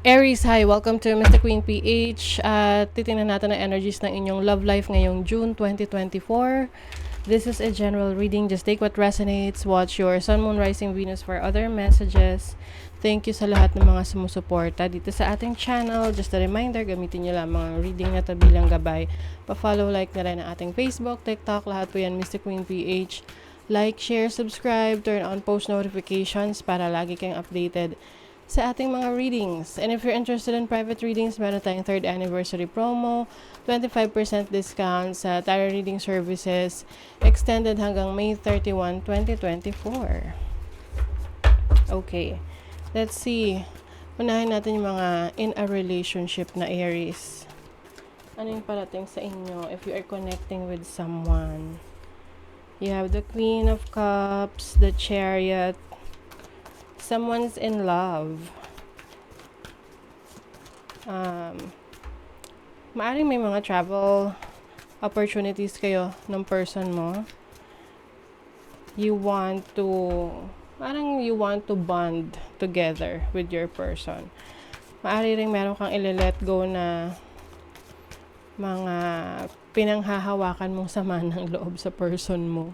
Aries, hi! Welcome to Mr. Queen PH. At titingnan natin ang energies ng inyong love life ngayong June 2024. This is a general reading. Just take what resonates. Watch your Sun, Moon, Rising, Venus for other messages. Thank you sa lahat ng mga sumusuporta dito sa ating channel. Just a reminder, gamitin nyo lamang ang reading na to bilang gabay. Pa-follow, like na rin ang ating Facebook, TikTok. Lahat po yan, Mr. Queen PH. Like, share, subscribe, turn on post notifications para lagi kayong updated sa ating mga readings. And if you're interested in private readings, meron tayong 3rd anniversary promo, 25% discount sa tarot reading services, extended hanggang May 31, 2024. Okay, let's see. Unahin natin yung mga in a relationship na Aries. Ano yung parating sa inyo if you are connecting with someone? You have the Queen of Cups, the Chariot. Someone's in love. Maaring may mga travel opportunities kayo ng person mo. You want to bond together with your person. Maari ring meron kang ile-let go na mga pinanghahawakan mong sama ng loob sa person mo.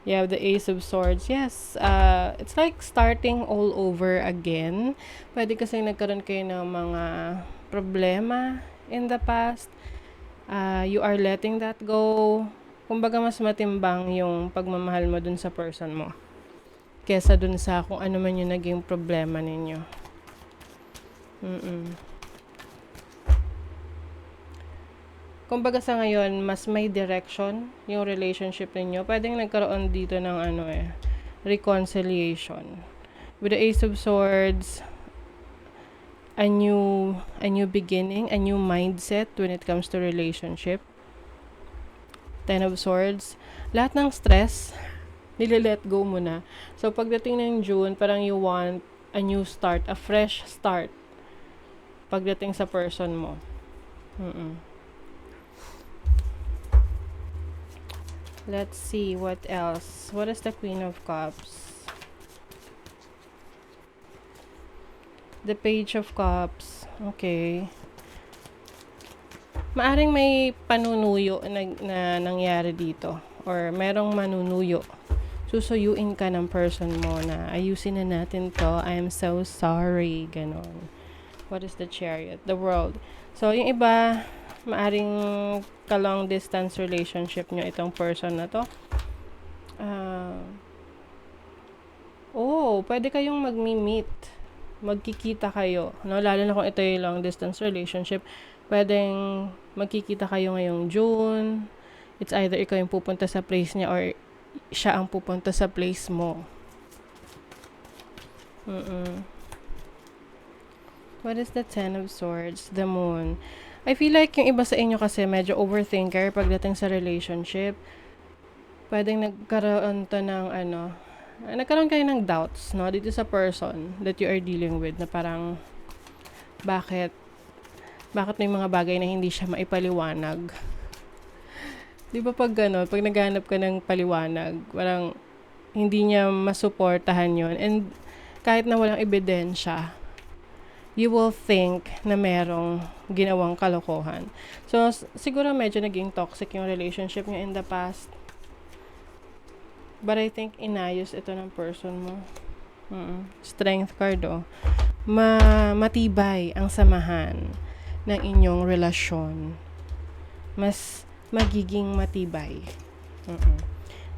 You have the Ace of Swords. Yes, it's like starting all over again. Pwede kasi nagkaroon kayo ng mga problema in the past. You are letting that go. Kumbaga mas matimbang yung pagmamahal mo dun sa person mo kesa dun sa kung ano man yung naging problema ninyo. Kumbaga sa ngayon, mas may direction yung relationship ninyo. Pwedeng nagkaroon dito ng reconciliation. With the Ace of Swords, a new beginning, a new mindset when it comes to relationship. 10 of Swords, lahat ng stress, nile-let go mo na. So pagdating ng June, parang you want a new start, a fresh start. Pagdating sa person mo. Let's see what else. What is the Queen of Cups? The Page of Cups. Okay. Maaring may panunuyo na nangyari dito. Or merong manunuyo. Susuyuin ka ng person mo na ayusin na natin to. I am so sorry. Ganon. What is the Chariot? The World. So, yung iba, maaring ka-long distance relationship nyo itong person na to. Pwede kayong mag-meet. Magkikita kayo. No? Lalo na kung ito yung long distance relationship. Pwedeng magkikita kayo ngayong June. It's either ikaw yung pupunta sa place niya or siya ang pupunta sa place mo. What is the 10 of Swords? The Moon. I feel like yung iba sa inyo kasi medyo overthinker pagdating sa relationship. Pwedeng nagkaroon to ng nagkaroon kayo ng doubts, no? Dito sa person that you are dealing with na parang bakit may mga bagay na hindi siya maipaliwanag. Di ba pag pag naghanap ka ng paliwanag, parang hindi niya masuportahan yon, and kahit na walang ebidensya, you will think na merong ginawang kalokohan. So, siguro medyo naging toxic yung relationship niya in the past. But I think inayos ito ng person mo. Strength card, matibay ang samahan ng inyong relasyon. Mas magiging matibay.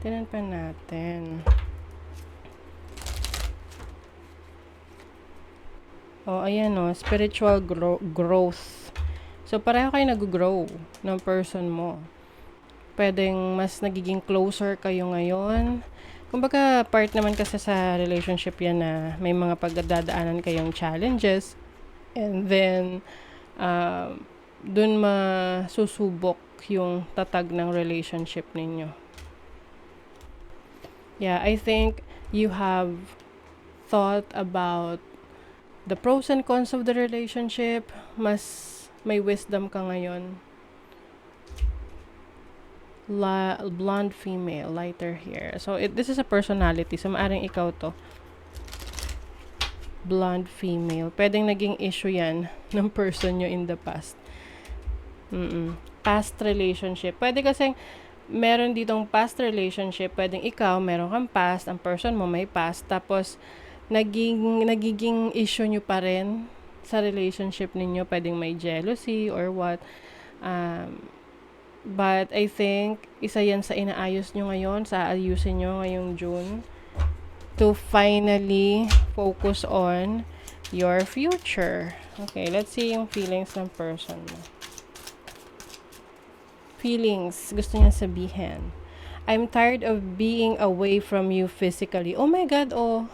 Tingnan pa natin. Ayan spiritual growth. So, pareho kayo nag-grow ng person mo. Pwedeng mas nagiging closer kayo ngayon. Kumbaga, part naman kasi sa relationship yan na may mga pagdadaanan kayong challenges. And then, dun masusubok yung tatag ng relationship ninyo. Yeah, I think you have thought about the pros and cons of the relationship. Mas may wisdom ka ngayon. Blonde female, lighter hair. So, this is a personality. So, maaring ikaw to. blonde female. Pwedeng naging issue yan ng person nyo in the past. Past relationship. Pwede kasing meron ditong past relationship. Pwedeng ikaw, meron kang past, ang person mo may past, tapos nagiging issue nyo pa rin sa relationship ninyo. Pwedeng may jealousy or what. But I think isa yan sa inaayos nyo ngayon, sa ayusin nyo ngayong June, to finally focus on your future. Okay, let's see yung feelings ng person mo. Feelings, gusto niya sabihin. I'm tired of being away from you physically. Oh my God, oh.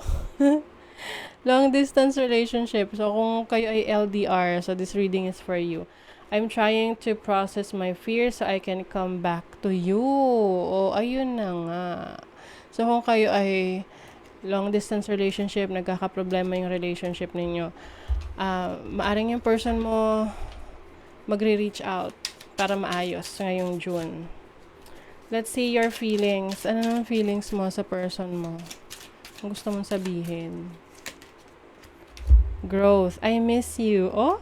Long distance relationship. So kung kayo ay LDR, so this reading is for you. I'm trying to process my fears so I can come back to you. Oh, ayun na nga. So kung kayo ay long distance relationship, nagkakaproblema yung relationship ninyo, maaring yung person mo magre-reach out para maayos ngayong June. Let's see your feelings. Ano naman feelings mo sa person mo? Ang gusto mong sabihin? Growth. I miss you. Oh!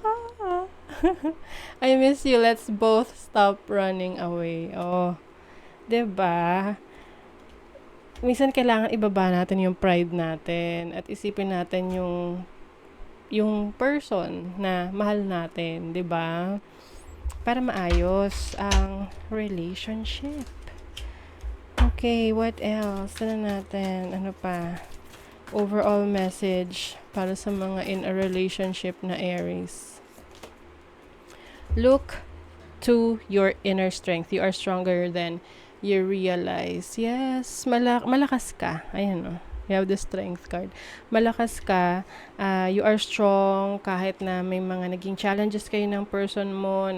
I miss you. Let's both stop running away. Oh. 'Di ba? Minsan kailangan ibaba natin yung pride natin at isipin natin yung person na mahal natin, 'di ba? Para maayos ang relationship. Okay, what else? Ano natin? Ano pa? Overall message para sa mga in a relationship na Aries. Look to your inner strength. You are stronger than you realize. Yes, malakas ka. Ayan o. You have the strength card. Malakas ka. You are strong kahit na may mga naging challenges kayo ng person mo,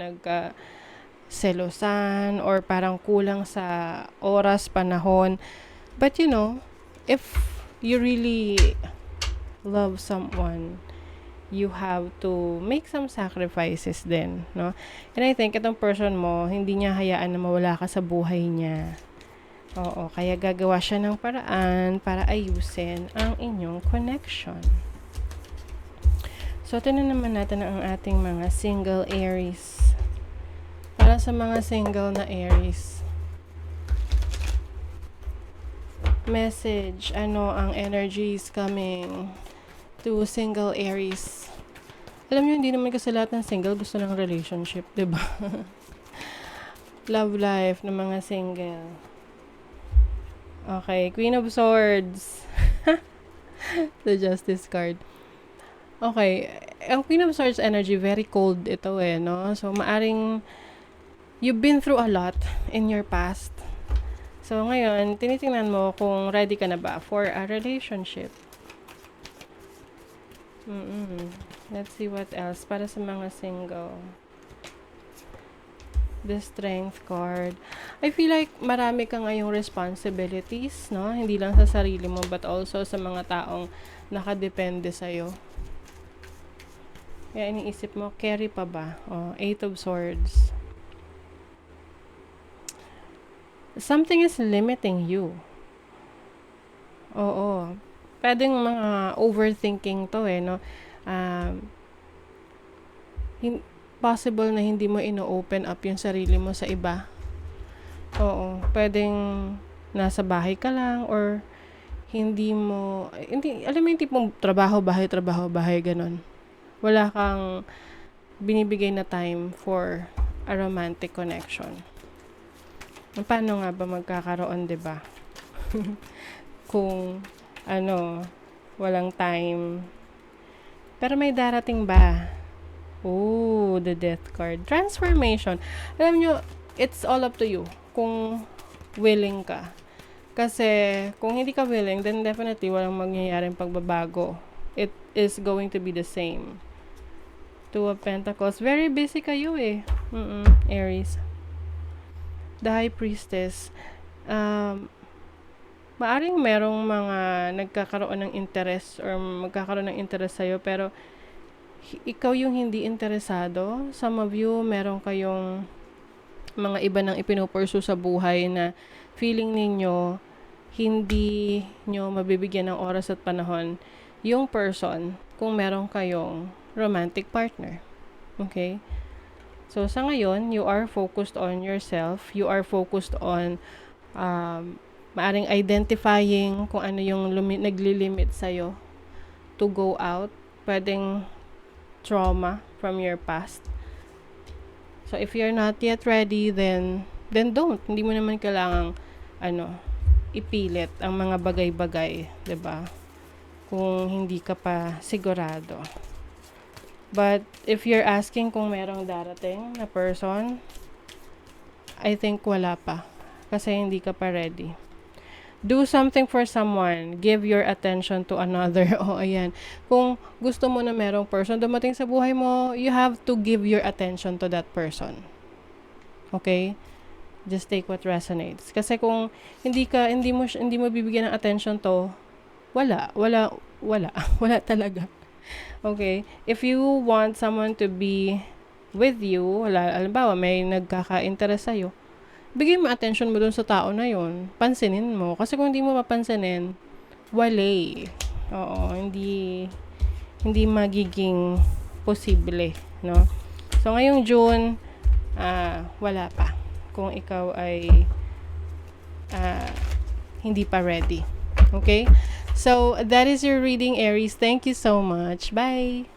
selosan, or parang kulang sa oras, panahon. But you know, if you really love someone, you have to make some sacrifices din, no? And I think itong person mo, hindi niya hayaan na mawala ka sa buhay niya. Oo, kaya gagawa siya ng paraan para ayusin ang inyong connection. So, tingnan naman natin ang ating mga single Aries. Para sa mga single na Aries, message, ano ang energies coming to single Aries. Alam niyo, hindi naman kasi lahat ng single gusto ng relationship, 'di ba? Love life ng mga single. Okay, Queen of Swords. The Justice card. Okay, ang Queen of Swords energy, very cold ito no? So, maaring you've been through a lot in your past. So, ngayon, tinitingnan mo kung ready ka na ba for a relationship. Let's see what else para sa mga single. The Strength card. I feel like marami ka ngayong responsibilities, no? Hindi lang sa sarili mo, but also sa mga taong nakadepende sa'yo. Kaya iniisip mo, carry pa ba? Oh, Eight of Swords. Something is limiting you. Oo. Pwedeng mga overthinking to no? Possible na hindi mo ino-open up yung sarili mo sa iba. Oo. Pwedeng nasa bahay ka lang or hindi, alam mo yung tipong trabaho, bahay, ganon. Wala kang binibigay na time for a romantic connection. Paano nga ba magkakaroon, 'di ba? Kung walang time. Pero may darating ba? Oh, the Death card. Transformation. Alam nyo, it's all up to you kung willing ka. Kasi kung hindi ka willing, then definitely walang mangyayaring pagbabago. It is going to be the same. Two of Pentacles. Very busy kayo Aries. The High Priestess. Maaring merong mga nagkakaroon ng interest or magkakaroon ng interest sa'yo, pero ikaw yung hindi interesado. Some of you, meron kayong mga iba nang ipinupursu sa buhay na feeling ninyo hindi nyo mabibigyan ng oras at panahon yung person kung meron kayong romantic partner. Okay? So, sa ngayon, you are focused on yourself. You are focused on maaring identifying kung ano yung naglilimit sa'yo to go out. Pwedeng trauma from your past. So, if you're not yet ready, then don't. Hindi mo naman kailangang, ipilit ang mga bagay-bagay, 'di ba? Kung hindi ka pa sigurado. But, if you're asking kung merong darating na person, I think wala pa. Kasi hindi ka pa ready. Do something for someone. Give your attention to another. O, ayan. Kung gusto mo na merong person dumating sa buhay mo, you have to give your attention to that person. Okay? Just take what resonates. Kasi kung hindi mo bibigyan ng attention to, wala wala talaga. Okay? If you want someone to be with you, halimbawa may nagkaka-interest sa'yo, bigay mo attention mo dun sa tao na yun. Pansinin mo. Kasi kung hindi mo mapansinin, wala. Oo, hindi magiging posible, no? So, ngayong June, wala pa. Kung ikaw ay hindi pa ready. Okay? So, that is your reading, Aries. Thank you so much. Bye!